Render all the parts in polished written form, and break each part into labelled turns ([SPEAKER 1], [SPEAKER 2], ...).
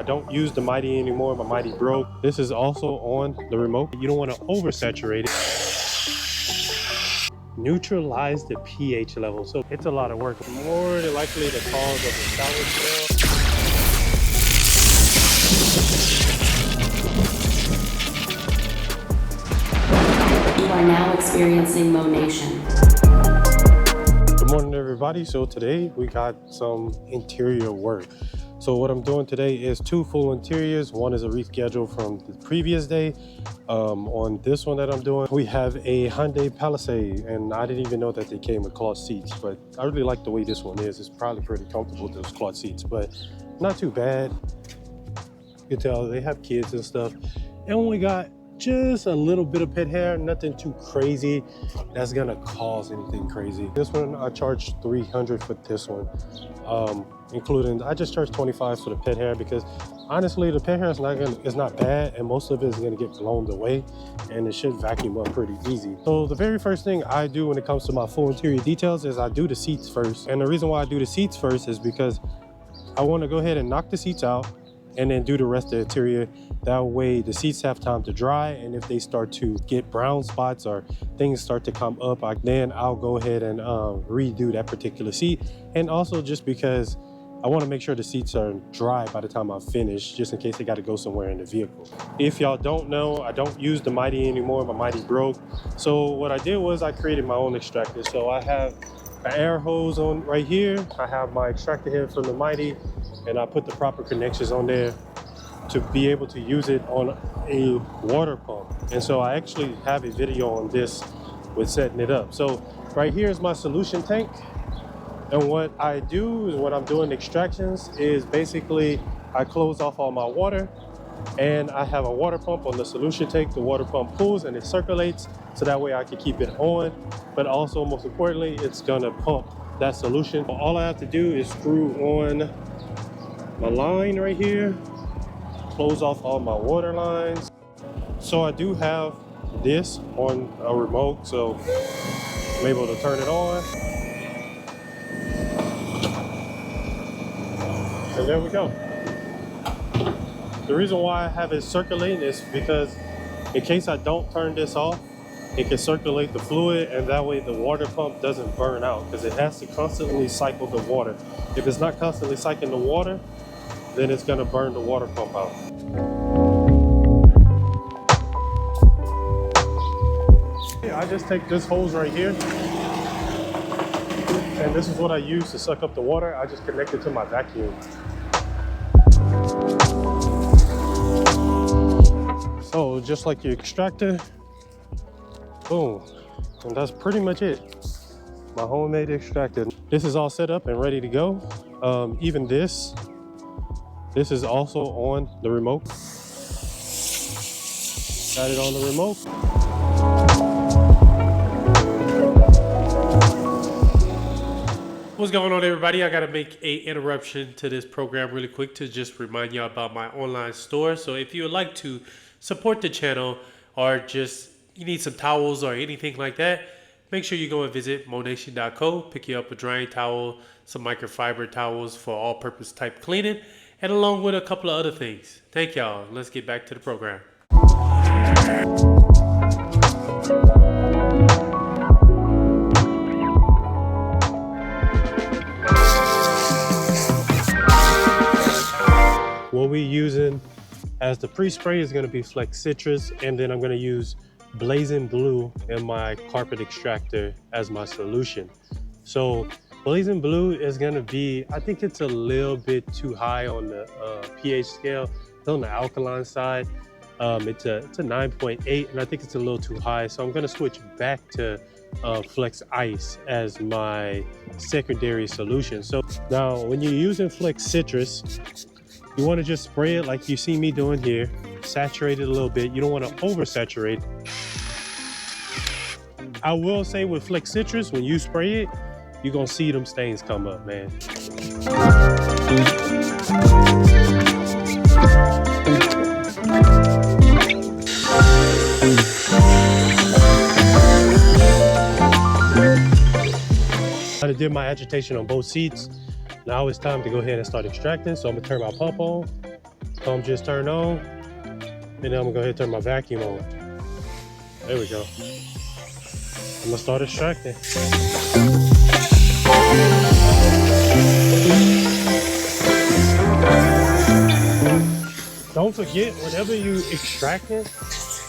[SPEAKER 1] I don't use the Mytee anymore. My Mytee broke. This is also on the remote. You don't want to oversaturate it. Neutralize the pH level. So it's a lot of work. More than likely the cause of the sour smell.
[SPEAKER 2] You are now experiencing monation.
[SPEAKER 1] Good morning, everybody. So today we got some interior work. So what I'm doing today is 2 full interiors. One is a reschedule from the previous day. On this one that I'm doing, we have a Hyundai Palisade, and I didn't even know that they came with cloth seats, but I really like the way this one is. It's probably pretty comfortable, those cloth seats, but not too bad. You can tell they have kids and stuff. And we got just a little bit of pet hair, nothing too crazy that's gonna cause anything crazy. This one I charged $300 for this one, including I just charged $25 for the pet hair because honestly the pet hair is not bad, and most of it is gonna get blown away and it should vacuum up pretty easy. So the very first thing I do when it comes to my full interior details is I do the seats first. And the reason why I do the seats first is because I want to go ahead and knock the seats out and then do the rest of the interior. That way the seats have time to dry, and if they start to get brown spots or things start to come up, then I'll go ahead and redo that particular seat. And also just because I want to make sure the seats are dry by the time I finish, just in case they got to go somewhere in the vehicle. If y'all don't know, I don't use the Mytee anymore. My Mytee broke. So what I did was I created my own extractor. So I have an air hose on right here. I have my extractor head from the Mytee, and I put the proper connections on there to be able to use it on a water pump. And so I actually have a video on this with setting it up. So right here is my solution tank. And what I do is when I'm doing extractions is basically I close off all my water, and I have a water pump on the solution tank. The water pump pulls and it circulates, so that way I can keep it on, but also most importantly, it's gonna pump that solution. All I have to do is screw on my line right here, close off all my water lines. So I do have this on a remote, so I'm able to turn it on. And there we go. The reason why I have it circulating is because in case I don't turn this off, it can circulate the fluid, and that way the water pump doesn't burn out, because it has to constantly cycle the water. If it's not constantly cycling the water, then it's gonna burn the water pump out. I just take this hose right here, and this is what I use to suck up the water. I just connect it to my vacuum. So just like your extractor, boom, and that's pretty much it. My homemade extractor. This is all set up and ready to go. Even this is also on the remote. Got it on the remote.
[SPEAKER 3] What's going on, everybody? I gotta make a interruption to this program really quick to just remind y'all about my online store. So if you would like to support the channel, or just you need some towels or anything like that, make sure you go and visit monation.co, pick you up a drying towel, some microfiber towels for all-purpose type cleaning, and along with a couple of other things. Thank y'all. Let's get back to the program.
[SPEAKER 1] What we're using as the pre-spray is going to be Flex Citrus, and then I'm going to use Blazin Blue in my carpet extractor as my solution. So Blazin Blue is going to be, I think it's a little bit too high on the pH scale. It's on the alkaline side. It's a 9.8, and I think it's a little too high. So I'm going to switch back to Flex Ice as my secondary solution. So now when you're using Flex Citrus, you want to just spray it like you see me doing here. Saturate it a little bit. You don't want to oversaturate. I will say with Flex Citrus, when you spray it, you're going to see them stains come up, man. I did my agitation on both seats. Now it's time to go ahead and start extracting. So I'm gonna turn my pump on. So I'm just turning on, and then I'm gonna go ahead and turn my vacuum on. There we go. I'm gonna start extracting. Don't forget, whenever you extracting,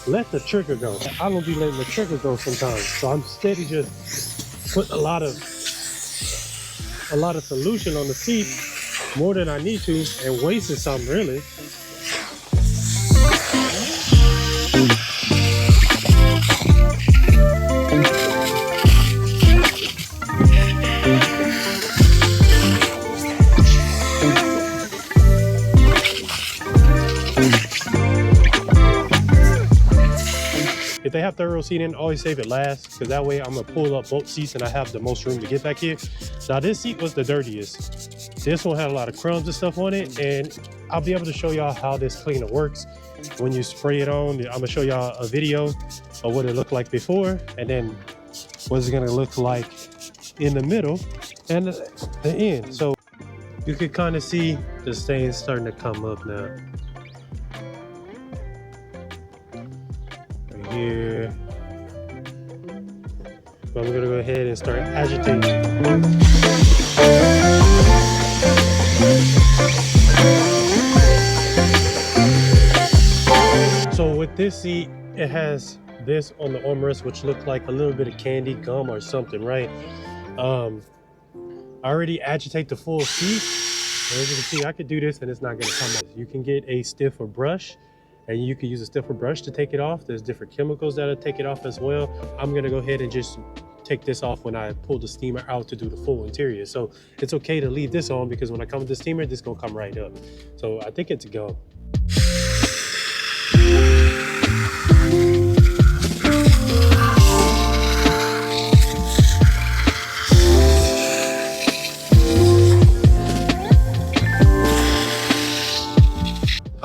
[SPEAKER 1] let the trigger go. I don't be letting the trigger go sometimes, so I'm steady just putting a lot of solution on the seat, more than I need to, and wasting something really. If they have thorough seating, always save it last, because that way I'm gonna pull up both seats and I have the most room to get back here. Now this seat was the dirtiest. This one had a lot of crumbs and stuff on it, and I'll be able to show y'all how this cleaner works. When you spray it on, I'm gonna show y'all a video of what it looked like before, and then what it's gonna look like in the middle and the end. So you can kind of see the stains starting to come up now. Here. So I'm gonna go ahead and start agitating. So with this seat, it has this on the armrest, which looked like a little bit of candy, gum, or something, right? I already agitate the full seat. And as you can see, I could do this and it's not gonna come off. You can get a stiffer brush, and you can use a stiffer brush to take it off. There's different chemicals that'll take it off as well. I'm gonna go ahead and just take this off when I pull the steamer out to do the full interior. So it's okay to leave this on, because when I come with the steamer, this is gonna come right up. So I think it's a go.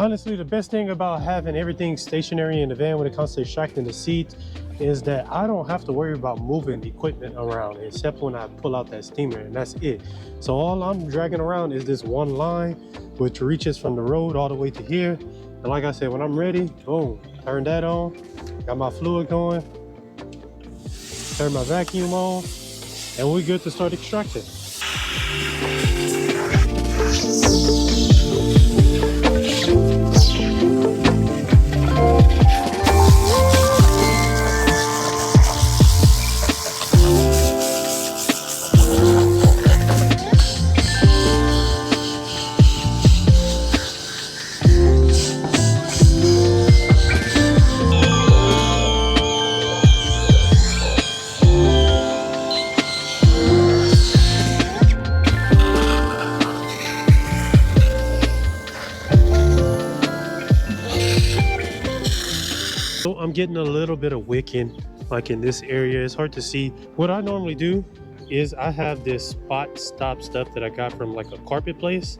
[SPEAKER 1] Honestly, the best thing about having everything stationary in the van when it comes to extracting the seats is that I don't have to worry about moving the equipment around, except when I pull out that steamer, and that's it. So all I'm dragging around is this one line, which reaches from the road all the way to here. And like I said, when I'm ready, boom, turn that on, got my fluid going, turn my vacuum on, and we're good to start extracting. I'm getting a little bit of wicking like in this area. It's hard to see. What I normally do is I have this spot stop stuff that I got from like a carpet place,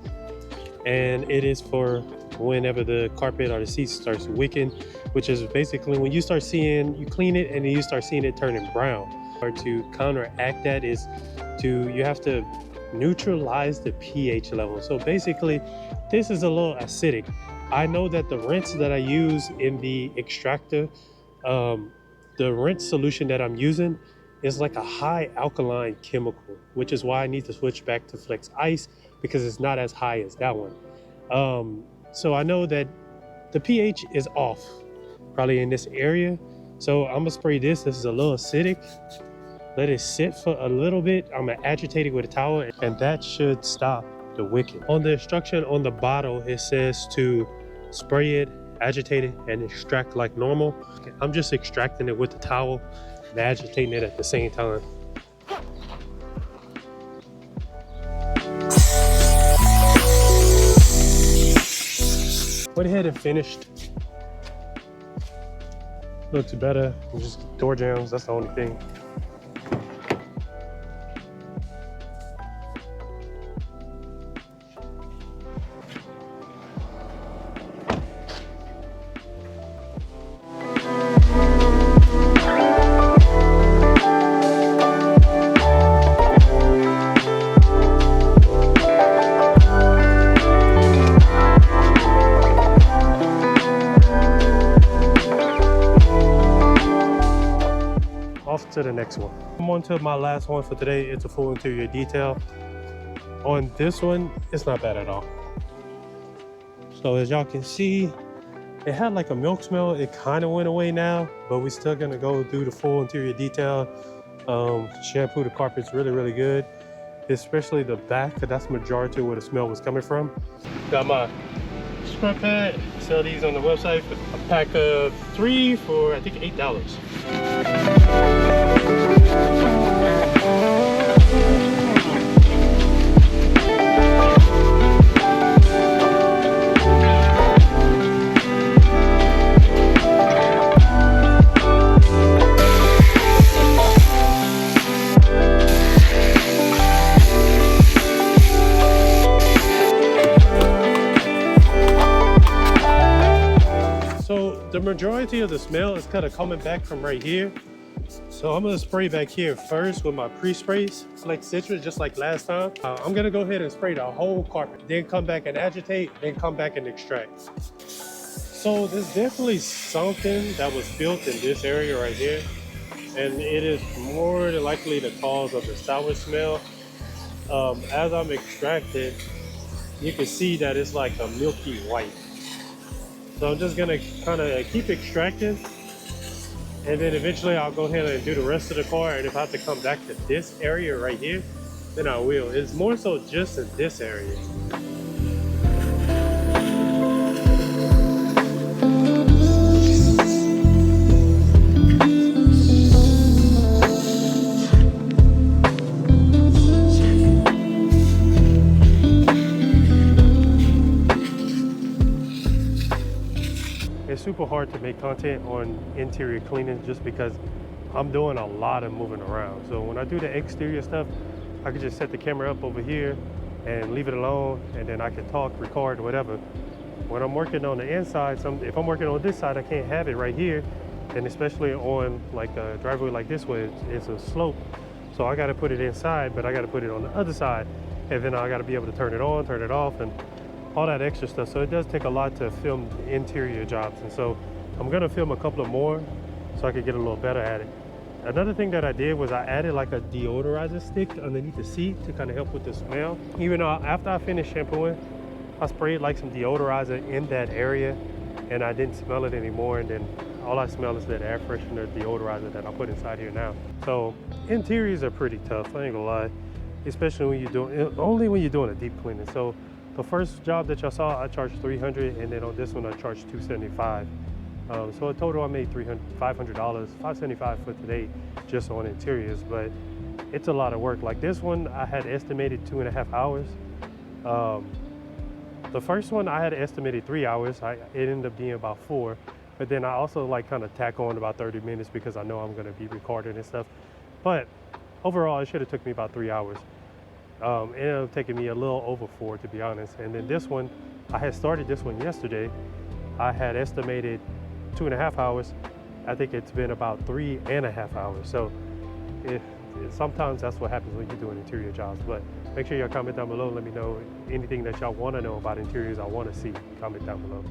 [SPEAKER 1] and it is for whenever the carpet or the seat starts wicking, which is basically when you start seeing, you clean it and then you start seeing it turning brown. Or to counteract that is you have to neutralize the pH level. So basically this is a little acidic. I know that the rinse that I use in the extractor, the rinse solution that I'm using is like a high alkaline chemical, which is why I need to switch back to Flex Ice, because it's not as high as that one. So I know that the pH is off, probably in this area. So I'm gonna spray this. This is a little acidic. Let it sit for a little bit. I'm gonna agitate it with a towel, and that should stop the wicking. On the instruction on the bottle, it says to spray it, agitate it, and extract like normal. I'm just extracting it with the towel and agitating it at the same time. Went ahead and finished. Looks better. Just door jambs, that's the only thing. to the next one. I'm on to my last one for today. It's a full interior detail. On this one, it's not bad at all. So as y'all can see, it had like a milk smell. It kind of went away now, but we're still gonna go do the full interior detail. Shampoo the carpet's really, really good, especially the back, because that's majority where the smell was coming from. Got my scrub pad. Sell these on the website for a pack of 3 for I think $8. The majority of the smell is kind of coming back from right here. So I'm gonna spray back here first with my pre-sprays, like citrus, just like last time. I'm gonna go ahead and spray the whole carpet, then come back and agitate, then come back and extract. So there's definitely something that was built in this area right here, and it is more than likely the cause of the sour smell. As I'm extracting, you can see that it's like a milky white. So I'm just gonna kind of keep extracting, and then eventually I'll go ahead and do the rest of the car. And if I have to come back to this area right here, then I will. It's more so just in this area. It's super hard to make content on interior cleaning just because I'm doing a lot of moving around. So when I do the exterior stuff, I can just set the camera up over here and leave it alone, and then I can talk, record, whatever. When I'm working on the inside, if I'm working on this side, I can't have it right here. And especially on like a driveway like this way, it's a slope. So I gotta put it inside, but I gotta put it on the other side. And then I gotta be able to turn it on, turn it off, and all that extra stuff. So it does take a lot to film interior jobs. And so I'm gonna film a couple of more so I can get a little better at it. Another thing that I did was I added like a deodorizer stick underneath the seat to kind of help with the smell. Even though after I finished shampooing, I sprayed like some deodorizer in that area and I didn't smell it anymore. And then all I smell is that air freshener deodorizer that I put inside here now. So interiors are pretty tough, I ain't gonna lie. Especially when you're doing, only when you're doing a deep cleaning. So the first job that y'all saw, I charged $300, and then on this one I charged $275. So in total I made $500, $575 for today just on interiors, but it's a lot of work. Like this one, I had estimated 2.5 hours. The first one I had estimated 3 hours. It ended up being about 4, but then I also like kind of tack on about 30 minutes because I know I'm gonna be recording and stuff. But overall, it should have took me about 3 hours. It ended up taking me a little over 4, to be honest. And then this one, I had started this one yesterday. I had estimated 2.5 hours. I think it's been about 3.5 hours. So sometimes that's what happens when you're doing interior jobs. But make sure y'all comment down below. Let me know anything that y'all want to know about interiors I want to see. Comment down below.